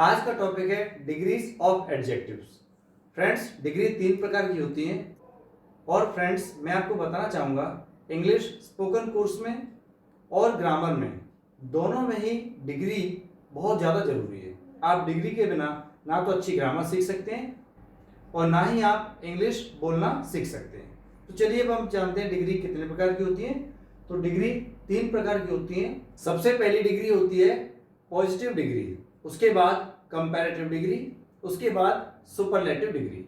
आज का टॉपिक है degrees of adjectives. Friends, degree 3 प्रकार की होती हैं और फ्रेंड्स मैं आपको बताना चाहूँगा इंग्लिश स्पोकन कोर्स में और ग्रामर में दोनों में ही डिग्री बहुत ज़्यादा ज़रूरी है। आप डिग्री के बिना ना तो अच्छी ग्रामर सीख सकते हैं और ना ही आप इंग्लिश बोलना सीख सकते हैं। तो चलिए अब हम जानते हैं डिग्री कितने प्रकार की होती है। तो डिग्री 3 प्रकार की होती है। सबसे पहली डिग्री होती है पॉजिटिव डिग्री, उसके बाद कंपैरेटिव डिग्री, उसके बाद सुपरलेटिव डिग्री।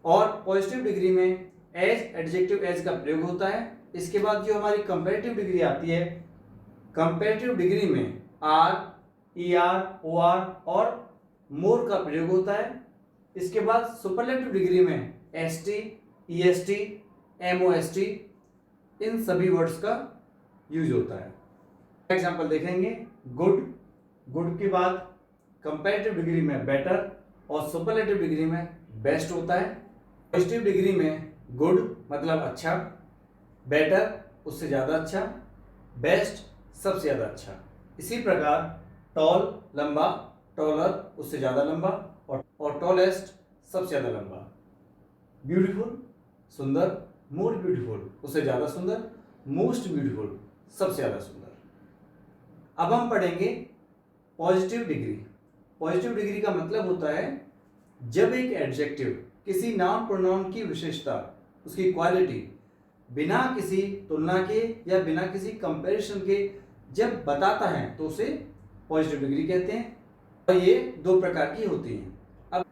और पॉजिटिव डिग्री में एज एडजेक्टिव एज का प्रयोग होता है। इसके बाद जो हमारी कंपैरेटिव डिग्री आती है, कंपैरेटिव डिग्री में R, E R, O R और मोर का प्रयोग होता है। इसके बाद सुपरलेटिव डिग्री में S T, E S T, M O S T, इन सभी वर्ड्स का यूज होता है। एग्जाम्पल देखेंगे, गुड, गुड के बाद कंपैरेटिव डिग्री में बेटर और सुपरलेटिव डिग्री में बेस्ट होता है। पॉजिटिव डिग्री में गुड मतलब अच्छा, बेटर उससे ज़्यादा अच्छा, बेस्ट सबसे ज़्यादा अच्छा। इसी प्रकार टॉल लंबा, टॉलर उससे ज़्यादा लंबा और टॉलेस्ट सबसे ज़्यादा लंबा। ब्यूटीफुल सुंदर, मोर ब्यूटीफुल उससे ज़्यादा सुंदर, मोस्ट ब्यूटीफुल सबसे ज़्यादा सुंदर। अब हम पढ़ेंगे पॉजिटिव डिग्री। पॉजिटिव डिग्री का मतलब होता है जब एक एडजेक्टिव किसी नाउन प्रोनाउन की विशेषता, उसकी क्वालिटी बिना किसी तुलना के या बिना किसी कंपैरिजन के जब बताता है तो उसे पॉजिटिव डिग्री कहते हैं। और ये 2 प्रकार की होती हैं।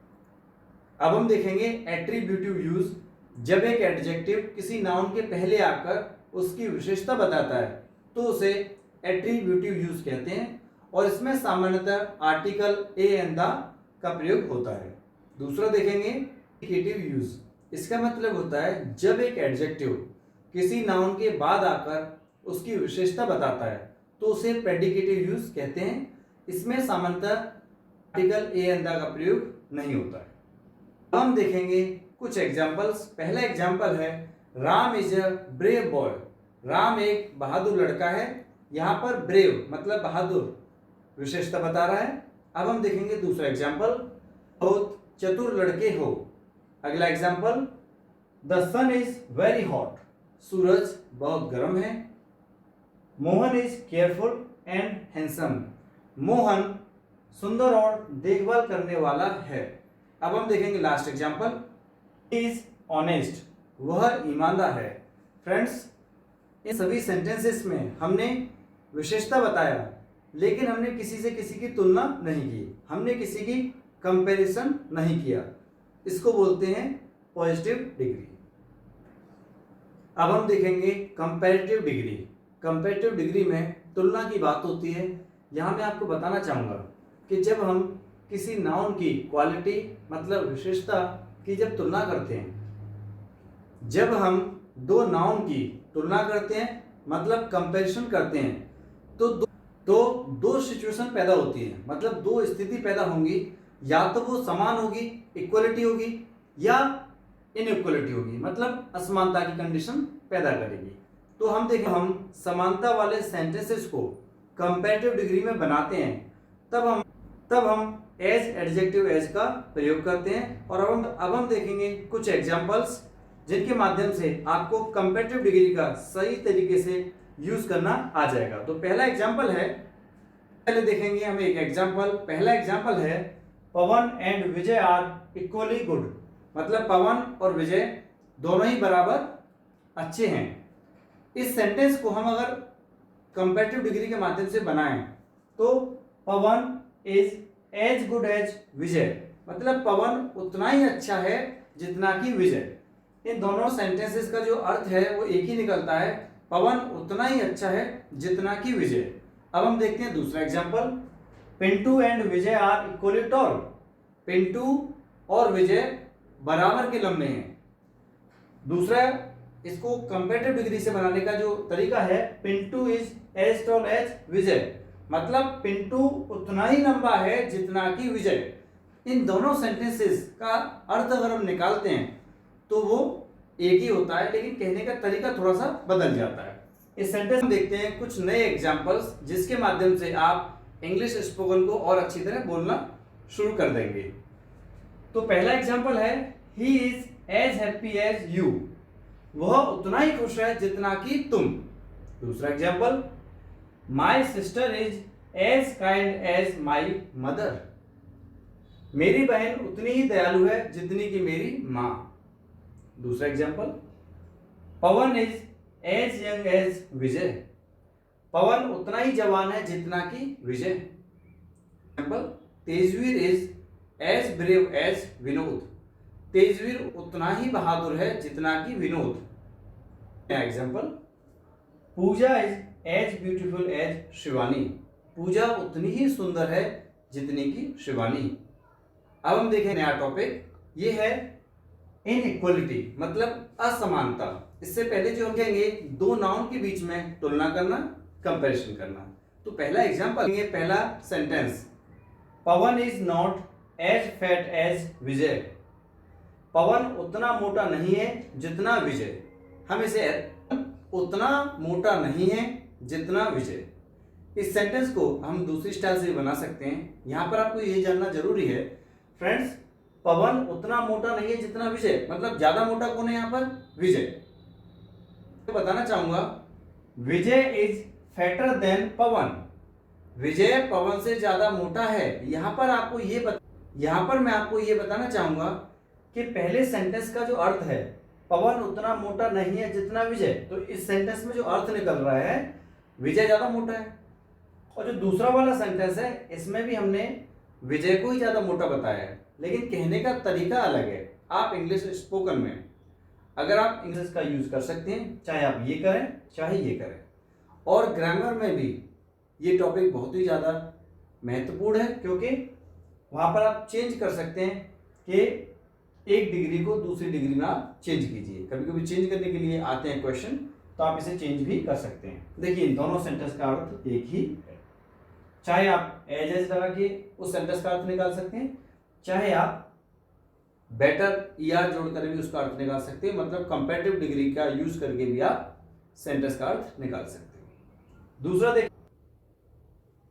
अब हम देखेंगे एट्रीब्यूटिव यूज। जब एक एडजेक्टिव किसी नाउन के पहले आकर उसकी विशेषता बताता है तो उसे एट्रीब्यूटिव यूज कहते हैं और इसमें सामान्यतः आर्टिकल ए एंड द का प्रयोग होता है। दूसरा देखेंगे इंडिकेटिव यूज। इसका मतलब होता है जब एक एडजेक्टिव किसी नाउन के बाद आकर उसकी विशेषता बताता है तो उसे प्रेडिकेटिव यूज कहते हैं। इसमें सामान्यतः आर्टिकल ए एंड द का प्रयोग नहीं होता है। अब हम देखेंगे कुछ एग्जाम्पल्स। पहला एग्जाम्पल है Ram is a brave boy. Ram एक बहादुर लड़का है। यहाँ पर ब्रेव मतलब बहादुर विशेषता बता रहा है। अब हम देखेंगे दूसरा एग्जाम्पल, बहुत चतुर लड़के हो। अगला example, the sun is very hot. सूरज बहुत गर्म है। Mohan is careful and handsome. Mohan सुंदर और देखभाल करने वाला है। अब हम देखेंगे लास्ट एग्जाम्पल, इज ऑनेस्ट। वह ईमानदार है। फ्रेंड्स, इन सभी सेंटेंसेस में हमने विशेषता बताया लेकिन हमने किसी से किसी की तुलना नहीं की, हमने किसी की कंपैरिजन नहीं किया। इसको बोलते हैं पॉजिटिव डिग्री। अब हम देखेंगे कंपैरेटिव डिग्री। कंपैरेटिव डिग्री में तुलना की बात होती है। यहाँ मैं आपको बताना चाहूँगा कि जब हम किसी नाउन की क्वालिटी मतलब विशेषता की जब तुलना करते हैं, जब हम 2 नाउन की तुलना करते हैं मतलब कंपैरिजन करते हैं तो दो सिचुएशन पैदा होती है, मतलब 2 स्थिति पैदा होंगी। या तो वो समान होगी, इक्वलिटी होगी, या इनइक्वलिटी होगी, मतलब असमानता की कंडीशन पैदा करेगी। तो हम देखें, हम समानता वाले सेंटेंसेस को कंपैरेटिव डिग्री में बनाते हैं तब हम एज एडजेक्टिव एज का प्रयोग करते हैं। और अब हम देखेंगे कुछ एग्जांपल्स जिनके माध्यम से आपको कंपैरेटिव डिग्री का सही तरीके से यूज करना आ जाएगा। तो पहला एग्जांपल है, पहले देखेंगे हम एक एग्जांपल। पहला एग्जांपल है Pawan and Vijay are equally good. मतलब पवन और विजय दोनों ही बराबर अच्छे हैं। इस सेंटेंस को हम अगर कंपैरेटिव डिग्री के माध्यम से बनाएं तो पवन is as good as Vijay, मतलब पवन उतना ही अच्छा है जितना कि विजय। इन दोनों सेंटेंसेस का जो अर्थ है वो एक ही निकलता है, पवन उतना ही अच्छा है जितना कि विजय। अब हम देखते हैं दूसरा example, Pintu and Vijay are equally tall. Pintu और विजय बराबर के लंबे हैं। दूसरा, इसको कंपैरेटिव डिग्री से बनाने का जो तरीका है, Pintu is as tall as Vijay, मतलब पिंटू उतना ही लंबा है जितना कि विजय। इन दोनों सेंटेंसेस का अर्थ अगर हम निकालते हैं तो वो एक ही होता है लेकिन कहने का तरीका थोड़ा सा बदल जाता है। इस सेंटेंस में देखते हैं कुछ नए एग्जांपल्स जिसके माध्यम से आप इंग्लिश स्पोकन को और अच्छी तरह बोलना शुरू कर देंगे। तो पहला एग्जाम्पल है, he is as happy as you, वह उतना ही खुश है जितना कि तुम। दूसरा example, my sister is as kind as my mother, मेरी बहन उतनी ही दयालु है जितनी कि मेरी माँ। दूसरा example, Pawan is as young as Vijay, Pawan उतना ही जवान है जितना कि Vijay. Example, Tejveer is as brave as Vinod, Tejveer उतना ही बहादुर है जितना कि Vinod. Example, Pooja is as beautiful as Shivani, Pooja उतनी ही सुंदर है जितनी कि शिवानी। अब हम देखें नया टॉपिक, ये है इनइक्वालिटी, मतलब असमानता। इससे पहले जो हम कहेंगे, दो नाउन के बीच में तुलना करना, कंपैरिजन करना। तो पहला एग्जांपल, पहला sentence, Pawan is not as fat as Vijay, Pawan उतना मोटा नहीं है जितना विजय। हम इसे उतना मोटा नहीं है जितना विजय, इस सेंटेंस को हम दूसरी स्टाइल से बना सकते हैं। यहां पर आपको ये जानना जरूरी है फ्रेंड्स, पवन उतना मोटा नहीं है जितना विजय, मतलब ज्यादा मोटा कौन है यहाँ पर? विजय। तो बताना चाहूंगा, विजय इज फैटर देन पवन, विजय पवन से ज्यादा मोटा है। यहाँ पर मैं आपको ये बताना चाहूंगा कि पहले सेंटेंस का जो अर्थ है, पवन उतना मोटा नहीं है जितना विजय, तो इस सेंटेंस में जो अर्थ निकल रहा है, विजय ज्यादा मोटा है। और जो दूसरा वाला सेंटेंस है, इसमें भी हमने विजय को ही ज्यादा मोटा बताया है, लेकिन कहने का तरीका अलग है। आप इंग्लिश स्पोकन में अगर आप इंग्लिश का यूज कर सकते हैं, चाहे आप ये करें चाहे ये करें। और ग्रामर में भी ये टॉपिक बहुत ही ज्यादा महत्वपूर्ण है, क्योंकि वहां पर आप चेंज कर सकते हैं कि एक डिग्री को दूसरी डिग्री में आप चेंज कीजिए। कभी कभी चेंज करने के लिए आते हैं क्वेश्चन, तो आप इसे चेंज भी कर सकते हैं। देखिए, इन दोनों सेंटेंस का अर्थ एक ही है। चाहे आप एज लगा के उस सेंटेंस का अर्थ निकाल सकते हैं, चाहे आप बेटर ईआर जोड़कर भी उसका अर्थ निकाल सकते हैं, मतलब कंपैरेटिव डिग्री का यूज करके भी आप सेंटेंस का अर्थ निकाल सकते हैं। दूसरा देख,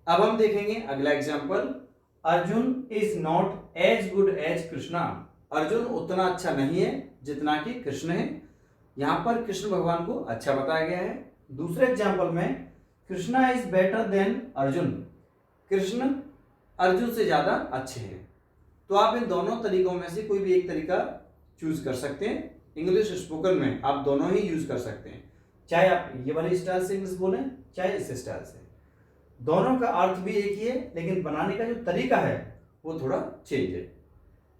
अब हम देखेंगे अगला example, Arjun is not as good as Krishna, Arjun उतना अच्छा नहीं है जितना कि कृष्ण है। यहां पर कृष्ण भगवान को अच्छा बताया गया है। दूसरे एग्जांपल में, Krishna is better than Arjun, Krishna Arjun से ज्यादा अच्छे हैं। तो आप इन दोनों तरीकों में से कोई भी एक तरीका चूज कर सकते हैं। इंग्लिश स्पोकन में आप दोनों ही यूज कर सकते हैं, चाहे आप ये वाली स्टाइल से इंग्लिश बोलें चाहे इस स्टाइल से। दोनों का अर्थ भी एक ही है, लेकिन बनाने का जो तरीका है वो थोड़ा चेंज है।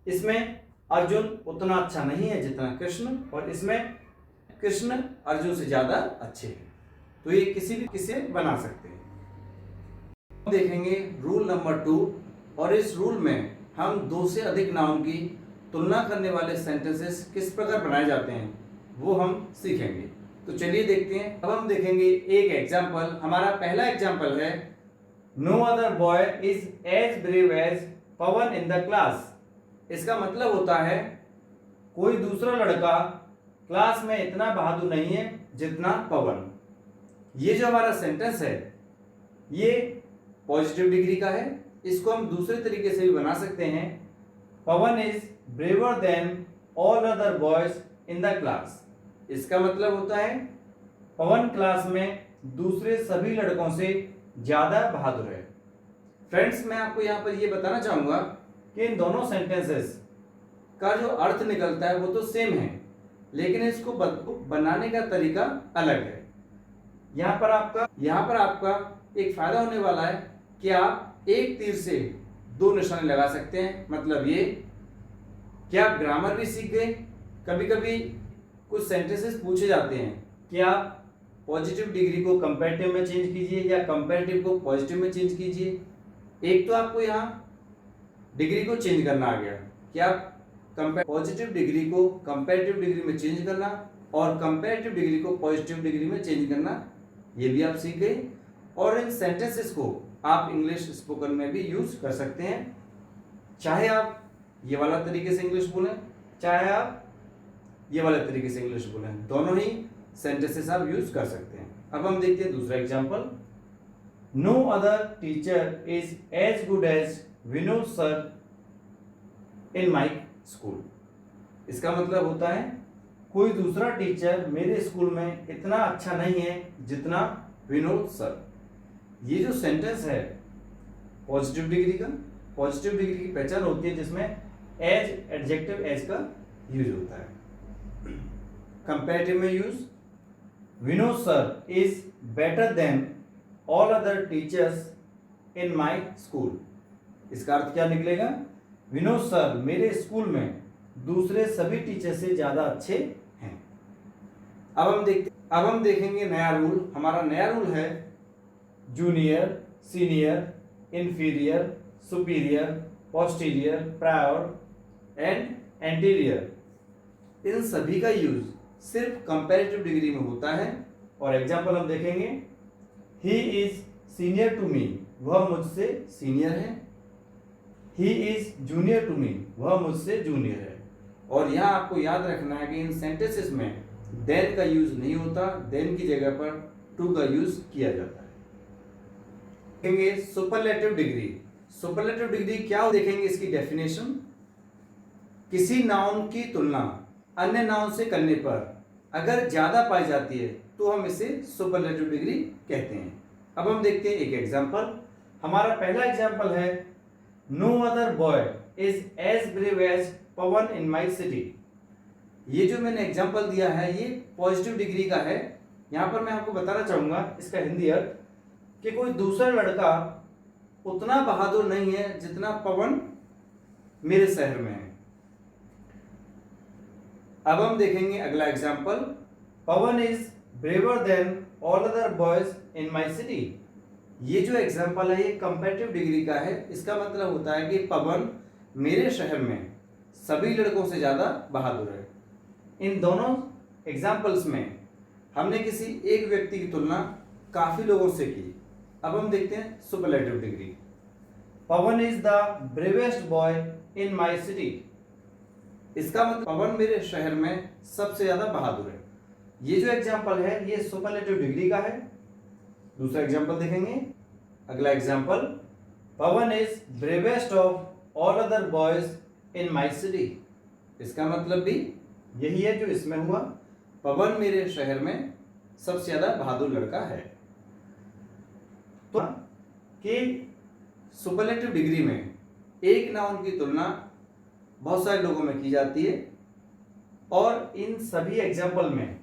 इसमें अर्जुन उतना अच्छा नहीं है जितना कृष्ण, और इसमें कृष्ण अर्जुन से ज्यादा अच्छे हैं। तो ये किसी भी किसे बना सकते हैं। देखेंगे रूल नंबर 2, और इस रूल में हम दो से अधिक नाउन की तुलना करने वाले सेंटेंसेस किस प्रकार बनाए जाते हैं वो हम सीखेंगे। तो चलिए देखते हैं। अब हम देखेंगे एक एग्जाम्पल। हमारा पहला एग्जाम्पल है, no other boy is as brave as Pavan in the class. इसका मतलब होता है, कोई दूसरा लड़का क्लास में इतना बहादुर नहीं है जितना पवन। ये जो हमारा सेंटेंस है, ये पॉजिटिव डिग्री का है। इसको हम दूसरे तरीके से भी बना सकते हैं, Pawan is braver than all other boys in the class. इसका मतलब होता है, पवन क्लास में दूसरे सभी लड़कों से ज्यादा बहादुर है। फ्रेंड्स, मैं आपको यहाँ पर ये बताना चाहूंगा कि इन दोनों सेंटेंसेस का जो अर्थ निकलता है वो तो सेम है, लेकिन इसको बनाने का तरीका अलग है। यहाँ पर आपका एक फायदा होने वाला है कि आप एक तीर से दो निशाने लगा सकते हैं। मतलब ये कि आप ग्रामर भी सीख गए। कभी कभी कुछ सेंटेंसेस पूछे जाते हैं कि आप पॉजिटिव डिग्री को कंपैरेटिव में चेंज कीजिए या कंपैरेटिव को पॉजिटिव में चेंज कीजिए। एक तो आपको यहाँ डिग्री को चेंज करना आ गया कि आप पॉजिटिव डिग्री को कंपैरेटिव डिग्री में चेंज करना और कंपैरेटिव डिग्री को पॉजिटिव डिग्री में चेंज करना, ये भी आप सीख गए। और इन सेंटेंसेस को आप इंग्लिश स्पोकन में भी यूज कर सकते हैं, चाहे आप ये वाला तरीके से इंग्लिश बोलें चाहे आप ये वाले तरीके से इंग्लिश बोलें, दोनों ही सेंटेंसेस आप यूज कर सकते हैं। अब हम देखते हैं दूसरा example, no other teacher is as good as Vinod sir in my school. इसका मतलब होता है कोई दूसरा टीचर मेरे स्कूल में इतना अच्छा नहीं है जितना विनोद सर। ये जो सेंटेंस है पॉजिटिव डिग्री का, पॉजिटिव डिग्री की पहचान होती है जिसमें एज, एडजेक्टिव एज का यूज होता है। कंपैरेटिव में use, Vinod sir is better than all other teachers in my school. इसका अर्थ क्या निकलेगा? विनोद सर मेरे स्कूल में दूसरे सभी टीचर से ज्यादा अच्छे हैं। अब हम देखेंगे नया रूल। हमारा नया रूल है junior, senior, inferior, superior, posterior, prior and anterior. इन सभी का यूज सिर्फ कंपैरेटिव डिग्री में होता है। और एग्जांपल हम देखेंगे, he is senior to me, वह मुझसे सीनियर है। He is junior to me, वह मुझसे जूनियर है। और यहाँ आपको याद रखना है कि इन सेंटेंसेस में देन का यूज नहीं होता, देन की जगह पर टू का यूज किया जाता है। देखेंगे सुपरलेटिव डिग्री। सुपरलेटिव डिग्री क्या देखेंगे, इसकी डेफिनेशन, किसी नाउन की तुलना अन्य नाउन से करने पर अगर ज्यादा पाई जाती है तो हम इसे सुपरलेटिव डिग्री कहते हैं। अब हम देखते हैं एक एग्जांपल। हमारा पहला एग्जांपल है, no other boy is as brave as Pavan in my city. ये जो मैंने एग्जांपल दिया है ये पॉजिटिव डिग्री का है। यहां पर मैं आपको बताना चाहूंगा इसका हिंदी अर्थ, कि कोई दूसरा लड़का उतना बहादुर नहीं है जितना पवन मेरे शहर में है। अब हम देखेंगे अगला example, Pawan is braver than all other boys in my city. ये जो एग्जांपल है ये कंपैरेटिव डिग्री का है। इसका मतलब होता है कि पवन मेरे शहर में सभी लड़कों से ज्यादा बहादुर है। इन दोनों एग्जांपल्स में हमने किसी एक व्यक्ति की तुलना काफी लोगों से की। अब हम देखते हैं superlative degree. Pawan is the bravest boy in my city. इसका मतलब पवन मेरे शहर में सबसे ज्यादा बहादुर है। ये जो एग्जांपल है ये सुपरलेटिव डिग्री का है। दूसरा एग्जांपल देखेंगे, अगला example, Pawan is bravest of all other boys in my city. इसका मतलब भी यही है जो इसमें हुआ, पवन मेरे शहर में सबसे ज्यादा बहादुर लड़का है। तो कि सुपरलेटिव डिग्री में एक नाउन की तुलना बहुत सारे लोगों में की जाती है और इन सभी एग्जाम्पल में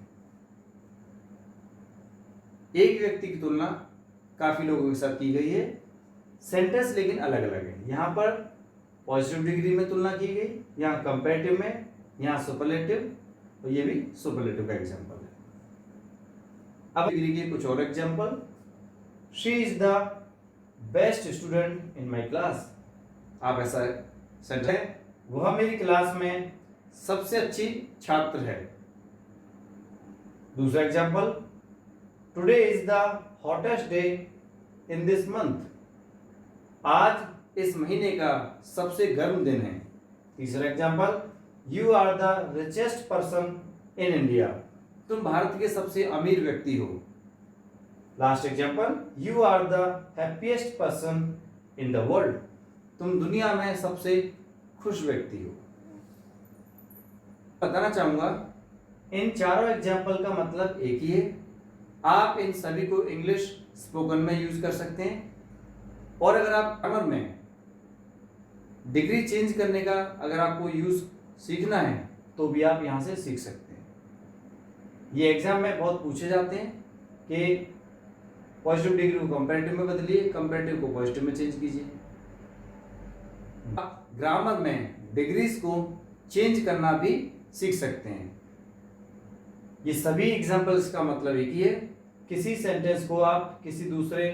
एक व्यक्ति की तुलना काफी लोगों के साथ की गई है। सेंटेंस लेकिन अलग अलग है। यहां पर पॉजिटिव डिग्री में तुलना की गई, यहाँ कंपैरेटिव में, यहाँ सुपरलेटिव, और ये भी सुपरलेटिव का एग्जांपल है। अब डिग्री के कुछ और example, she is the best student in my class. आप ऐसा सेंटेंस है, वह मेरी क्लास में सबसे अच्छी छात्र है। दूसरा example, today is the hottest day in this month. आज इस महीने का सबसे गर्म दिन है। तीसरा example, you are the richest person in India. तुम भारत के सबसे अमीर व्यक्ति हो। Last example, you are the happiest person in the world. तुम दुनिया में सबसे खुश व्यक्ति हो। बताना चाहूंगा इन चारों एग्जाम्पल का मतलब एक ही है। आप इन सभी को इंग्लिश स्पोकन में यूज कर सकते हैं और अगर आप ग्रामर में डिग्री चेंज करने का अगर आपको यूज सीखना है तो भी आप यहां से सीख सकते हैं। ये एग्जाम में बहुत पूछे जाते हैं कि पॉजिटिव डिग्री को कंपैरेटिव में बदलिए, कंपैरेटिव को पॉजिटिव में चेंज कीजिए। आप ग्रामर में डिग्रीज को चेंज करना भी सीख सकते हैं। ये सभी एग्जाम्पल्स का मतलब एक ही है, किसी सेंटेंस को आप किसी दूसरे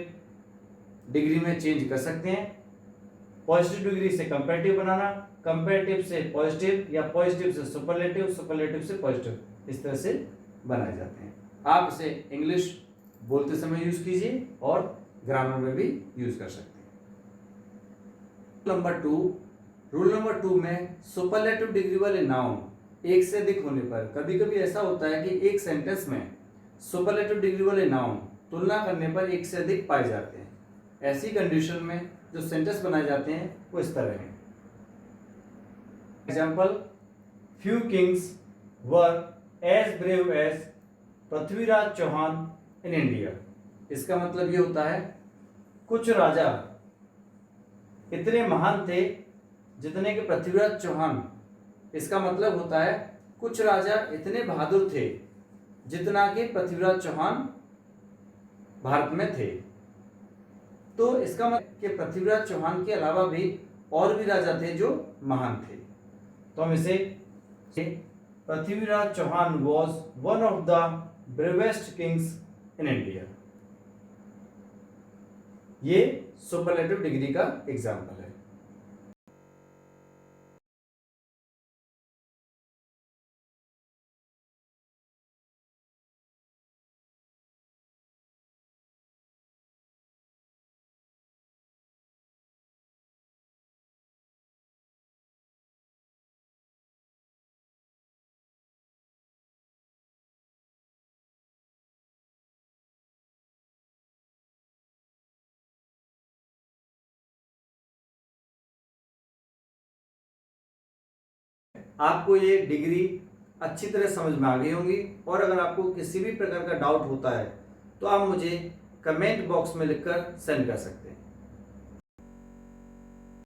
डिग्री में चेंज कर सकते हैं। पॉजिटिव डिग्री से कंपैरेटिव बनाना, कंपैरेटिव से पॉजिटिव या पॉजिटिव से सुपरलेटिव, सुपरलेटिव से पॉजिटिव, इस तरह से बनाए जाते हैं। आप इसे इंग्लिश बोलते समय यूज कीजिए और ग्रामर में भी यूज कर सकते हैं। रूल नंबर 2 में सुपरलेटिव डिग्री वाले नाउन एक से अधिक होने पर कभी कभी ऐसा होता है कि एक सेंटेंस में सुपरलेटिव डिग्री वाले नाउन तुलना करने पर एक से अधिक पाए जाते हैं। ऐसी कंडीशन में जो सेंटेंस बनाए जाते हैं वो इस तरह हैं। Example, few kings were as brave as Prithviraj Chauhan in India. इसका मतलब ये होता है कुछ राजा इतने महान थे जितने के पृथ्वीराज चौहान। इसका मतलब होता है कुछ राजा इतने बहादुर थे जितना कि पृथ्वीराज चौहान भारत में थे। तो इसका मतलब कि पृथ्वीराज चौहान के अलावा भी और भी राजा थे जो महान थे। तो हम इसे Prithviraj Chauhan was one of the bravest kings in India. ये सुपरलेटिव डिग्री का एग्जाम्पल है। आपको ये डिग्री अच्छी तरह समझ में आ गई होंगी, और अगर आपको किसी भी प्रकार का डाउट होता है तो आप मुझे कमेंट बॉक्स में लिखकर सेंड कर सकते हैं।